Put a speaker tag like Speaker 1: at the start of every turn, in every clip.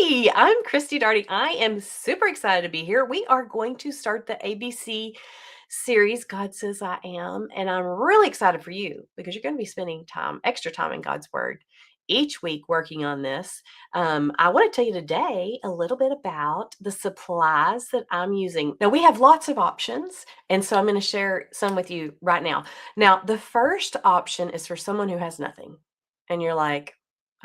Speaker 1: Hey, I'm Christy Darty. I am super excited to be here. We are going to start the ABC series, God Says I Am, and I'm really excited for you because you're going to be spending extra time in God's Word each week working on this. I want to tell you today a little bit about the supplies that I'm using. Now, we have lots of options, and so I'm going to share some with you right now. Now, the first option is for someone who has nothing, and you're like,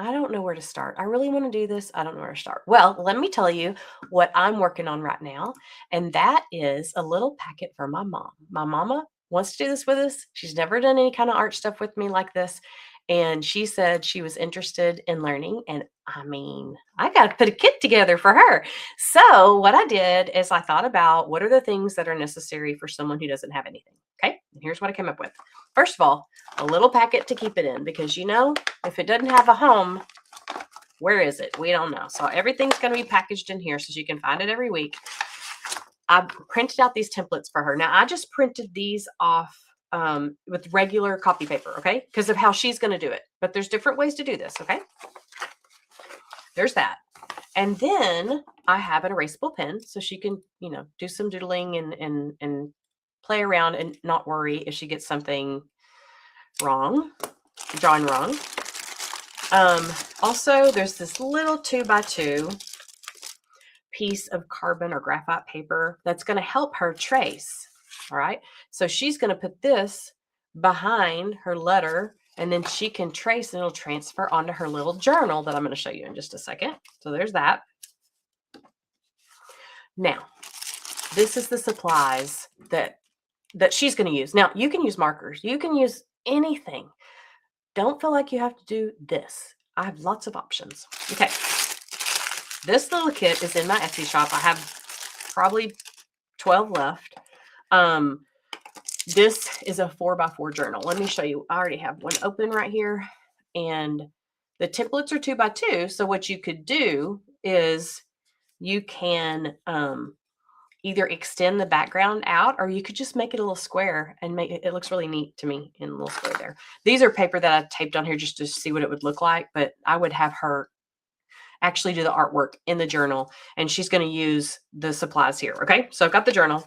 Speaker 1: I don't know where to start. I really want to do this. I don't know where to start. Well, let me tell you what I'm working on right now. And that is a little packet for my mom. My mama wants to do this with us. She's never done any kind of art stuff with me like this. And she said she was interested in learning. And I mean, I got to put a kit together for her. So, what I did is I thought about what are the things that are necessary for someone who doesn't have anything. Okay. And here's what I came up with. First of all, a little packet to keep it in because if it doesn't have a home, where is it? We don't know. So everything's going to be packaged in here so she can find it every week. I printed out these templates for her. Now, I just printed these off with regular copy paper, okay? Because of how she's going to do it. But there's different ways to do this, okay? There's that. And then I have an erasable pen so she can, do some doodling and play around and not worry if she gets something wrong, drawn wrong. Also, there's this little 2x2 piece of carbon or graphite paper that's going to help her trace. All right. So she's going to put this behind her letter and then she can trace and it'll transfer onto her little journal that I'm going to show you in just a second. So there's that. Now, this is the supplies that she's going to use. Now, you can use markers. You can use anything. Don't feel like you have to do this. I have lots of options. Okay. This little kit is in my Etsy shop. I have probably 12 left. This is a 4x4 journal. Let me show you. I already have one open right here. And the templates are 2x2. So what you could do is you can either extend the background out or you could just make it a little square and make it looks really neat to me in a little square there. These are paper that I taped on here just to see what it would look like, but I would have her actually do the artwork in the journal and she's going to use the supplies here. Okay. So I've got the journal.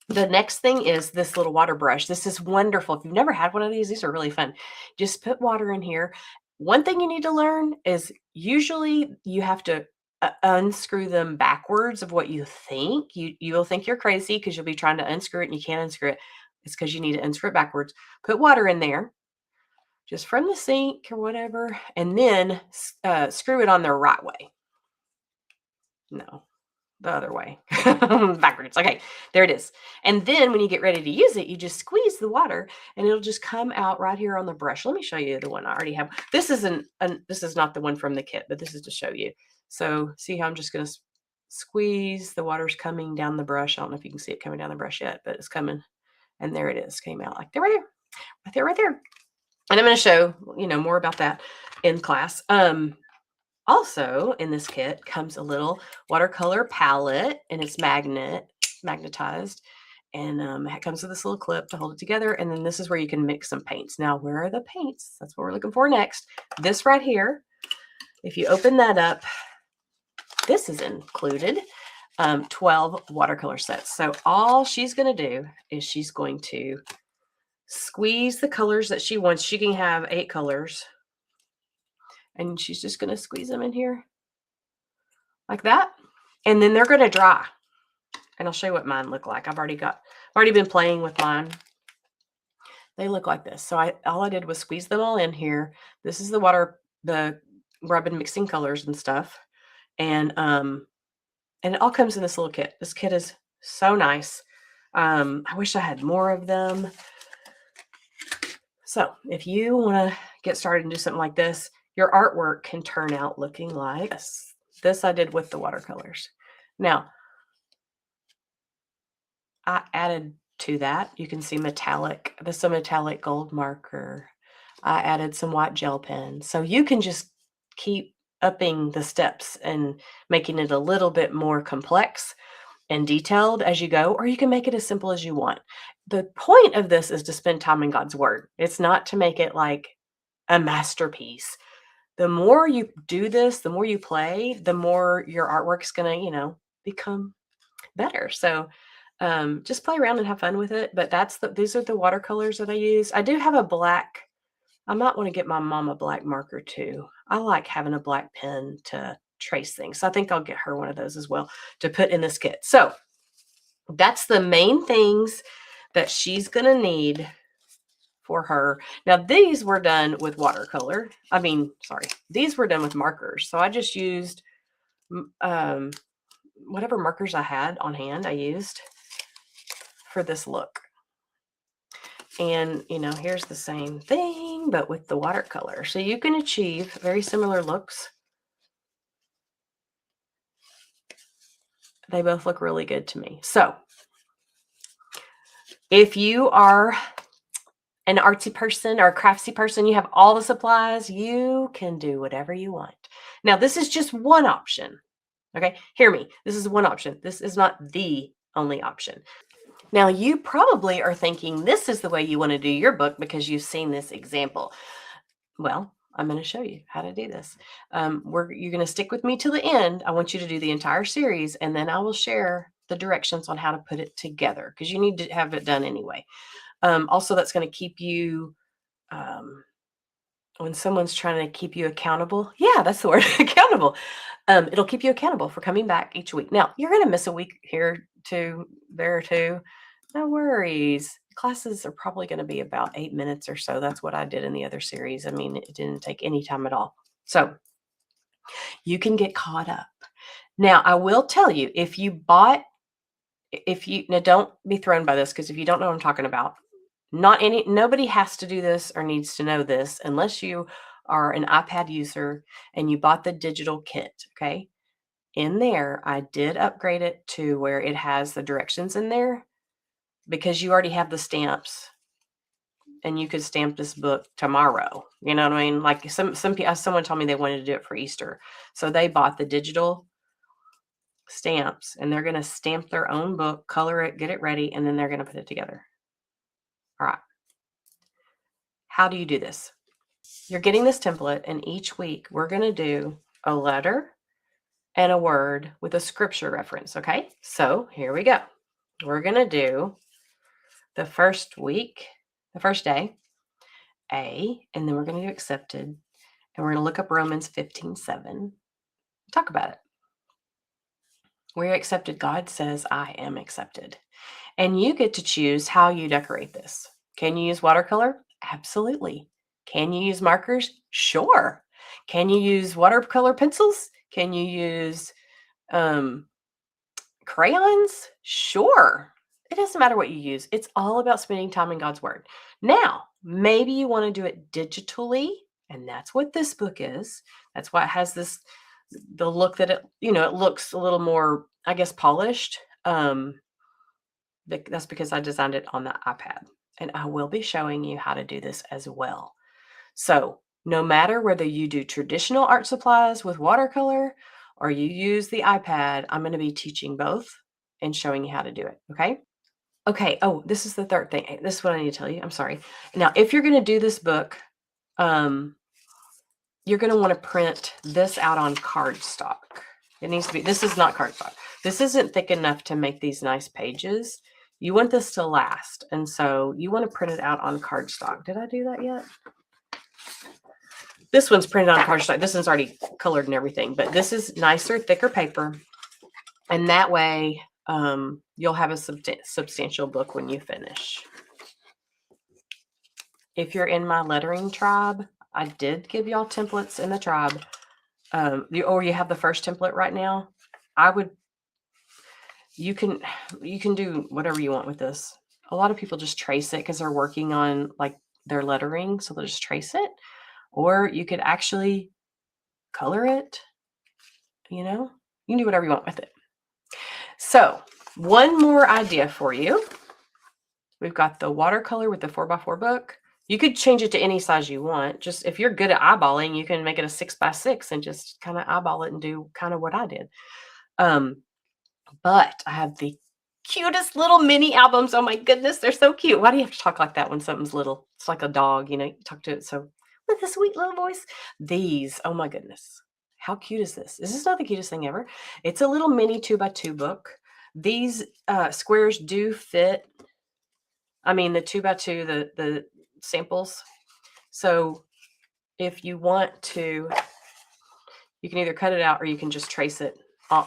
Speaker 1: The next thing is this little water brush. This is wonderful. If you've never had one of these are really fun. Just put water in here. One thing you need to learn is usually you have to unscrew them backwards of what you think. You'll think you're crazy because you'll be trying to unscrew it and you can't unscrew it. It's because you need to unscrew it backwards. Put water in there, just from the sink or whatever, and then screw it on the right way. No, the other way. Backwards. Okay, there it is. And then when you get ready to use it, you just squeeze the water and it'll just come out right here on the brush. Let me show you the one I already have. This is not the one from the kit, but this is to show you. So see how I'm just going to squeeze. The water's coming down the brush. I don't know if you can see it coming down the brush yet, but it's coming. And there it is. Came out like there, right there. Right there, right there. And I'm going to show, more about that in class. Also in this kit comes a little watercolor palette and it's magnetized. And it comes with this little clip to hold it together. And then this is where you can mix some paints. Now, where are the paints? That's what we're looking for next. This right here, if you open that up, this is included, 12 watercolor sets. So all she's going to do is she's going to squeeze the colors that she wants. She can have 8 colors. And she's just going to squeeze them in here like that. And then they're going to dry. And I'll show you what mine look like. I've already been playing with mine. They look like this. So all I did was squeeze them all in here. This is the water, where I've been mixing colors and stuff. And it all comes in this little kit. This kit is so nice. I wish I had more of them. So if you want to get started and do something like this, your artwork can turn out looking like this. This I did with the watercolors. Now, I added to that, you can see metallic. This is a metallic gold marker. I added some white gel pens. So you can just keep upping the steps and making it a little bit more complex and detailed as you go, or you can make it as simple as you want. The point of this is to spend time in God's Word. It's not to make it like a masterpiece. the more you do this, the more you play, the more your artwork's gonna, become better. So just play around and have fun with it. But these are the watercolors that I use. I do have a black. I might want to get my mom a black marker too. I like having a black pen to trace things. So I think I'll get her one of those as well to put in this kit. So that's the main things that she's going to need for her. Now, these were done with watercolor. These were done with markers. So I just used whatever markers I had on hand, I used for this look. And, here's the same thing, but with the watercolor. So you can achieve very similar looks. They both look really good to me. So if you are an artsy person or a craftsy person, you have all the supplies, you can do whatever you want. Now, this is just one option. Okay, hear me. This is one option. This is not the only option. Now, you probably are thinking this is the way you want to do your book because you've seen this example. Well, I'm going to show you how to do this. You're going to stick with me till the end. I want you to do the entire series, and then I will share the directions on how to put it together because you need to have it done anyway. Also, that's going to keep you, when someone's trying to keep you accountable. Yeah, that's the word, accountable. It'll keep you accountable for coming back each week. Now, you're going to miss a week here too, there too. No worries. Classes are probably going to be about 8 minutes or so. That's what I did in the other series. I mean, it didn't take any time at all. So you can get caught up. Now, I will tell you, now don't be thrown by this because if you don't know what I'm talking about, nobody has to do this or needs to know this unless you are an iPad user and you bought the digital kit. Okay. In there, I did upgrade it to where it has the directions in there because you already have the stamps and you could stamp this book tomorrow. You know what I mean? Like someone told me they wanted to do it for Easter. So they bought the digital stamps and they're going to stamp their own book, color it, get it ready, and then they're going to put it together. All right. How do you do this? You're getting this template, and each week we're going to do a letter and a word with a scripture reference. Okay. So here we go. We're going to do the first day, A, and then we're going to do accepted. And we're going to look up Romans 15:7. Talk about it. We're accepted. God says, I am accepted. And you get to choose how you decorate this. Can you use watercolor? Absolutely. Can you use markers? Sure. Can you use watercolor pencils? Can you use crayons? Sure. It doesn't matter what you use. It's all about spending time in God's Word. Now, maybe you want to do it digitally, and that's what this book is. That's why it has the look that it looks a little more, I guess, polished. That's because I designed it on the iPad, and I will be showing you how to do this as well. So no matter whether you do traditional art supplies with watercolor or you use the iPad, I'm going to be teaching both and showing you how to do it. Okay. Okay. Oh, this is the third thing. This is what I need to tell you. I'm sorry. Now, if you're going to do this book, you're going to want to print this out on cardstock. It needs to be, this is not cardstock. This isn't thick enough to make these nice pages. You want this to last. And so you want to print it out on cardstock. Did I do that yet? This one's printed on cardstock. This one's already colored and everything, but this is nicer, thicker paper. And that way you'll have a substantial book when you finish. If you're in my lettering tribe, I did give y'all templates in the tribe, or you have the first template right now. You can do whatever you want with this. A lot of people just trace it because they're working on like their lettering, so they'll just trace it. Or you could actually color it. You can do whatever you want with it. So one more idea for you. We've got the watercolor with the 4x4 book. You could change it to any size you want. Just if you're good at eyeballing, you can make it a 6x6 and just kind of eyeball it and do kind of what I did. But I have the cutest little mini albums. Oh my goodness, they're so cute. Why do you have to talk like that when something's little? It's like a dog, you talk to it. So with a sweet little voice. These, oh my goodness. How cute is this? This is not the cutest thing ever. It's a little mini 2x2 book. These squares do fit. I mean, the 2x2, the samples. So if you want to, you can either cut it out or you can just trace it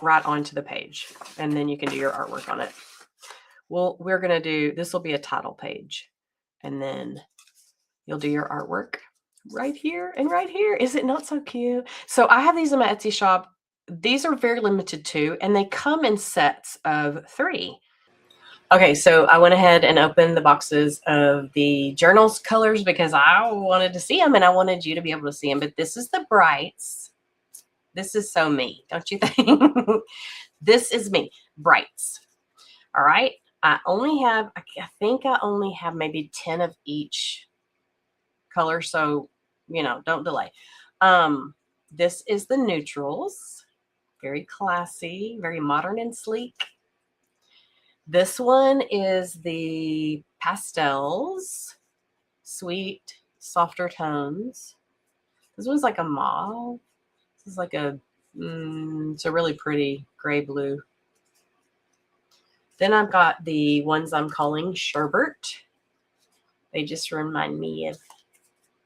Speaker 1: right onto the page, and then you can do your artwork on it. Well, we're going to do, this will be a title page, and then you'll do your artwork right here and right here. Is it not so cute? So I have these in my Etsy shop. These are very limited too, and they come in sets of 3. Okay, so I went ahead and opened the boxes of the journals colors because I wanted to see them and I wanted you to be able to see them. But this is the brights. This is so me, don't you think? This is me, brights. All right. I think I only have maybe 10 of each color. So, don't delay. This is the neutrals. Very classy, very modern and sleek. This one is the pastels, sweet, softer tones. This one's like a mauve. This is like it's a really pretty gray blue. Then I've got the ones I'm calling sherbet. They just remind me of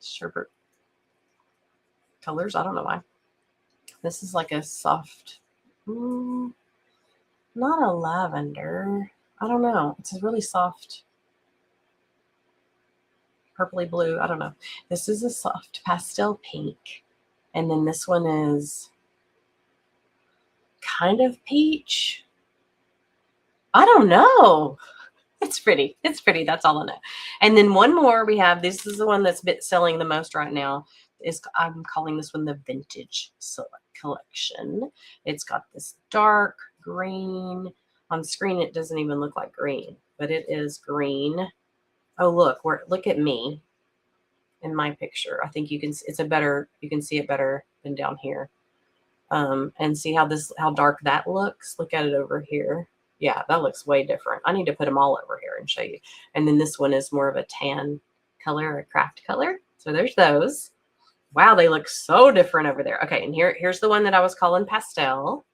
Speaker 1: sherbet colors. I don't know why. This is like a soft, not a lavender. I don't know. It's a really soft purpley blue. I don't know. This is a soft pastel pink. And then this one is kind of peach. I don't know. It's pretty. It's pretty. That's all I know. And then one more we have. This is the one that's selling the most right now. I'm calling this one the Vintage Collection. It's got this dark green. On screen, it doesn't even look like green, but it is green. Oh, look at me in my picture. I think you can see it better than down here. And see how dark that looks. Look at it over here. Yeah, that looks way different. I need to put them all over here and show you. And then this one is more of a tan color, a craft color. So there's those. Wow, they look so different over there. Okay, and here's the one that I was calling pastel.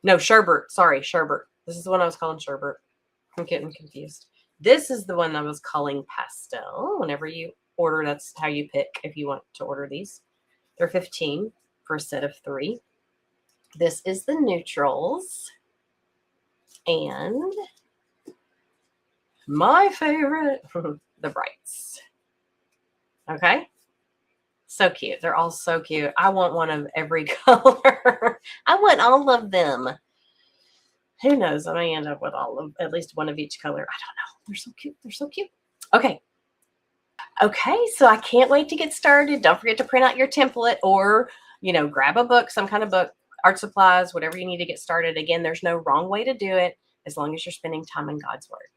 Speaker 1: No, sherbet. Sorry, sherbet. This is the one I was calling sherbet. I'm getting confused. This is the one I was calling pastel. Whenever you order, that's how you pick if you want to order these. They're $15 for a set of 3. This is the neutrals. And my favorite, the brights. Okay? So cute. They're all so cute. I want one of every color. I want all of them. Who knows? I may end up with at least one of each color. I don't know. They're so cute. They're so cute. Okay. Okay, so I can't wait to get started. Don't forget to print out your template or, grab a book, some kind of book, art supplies, whatever you need to get started. Again, there's no wrong way to do it as long as you're spending time in God's Word.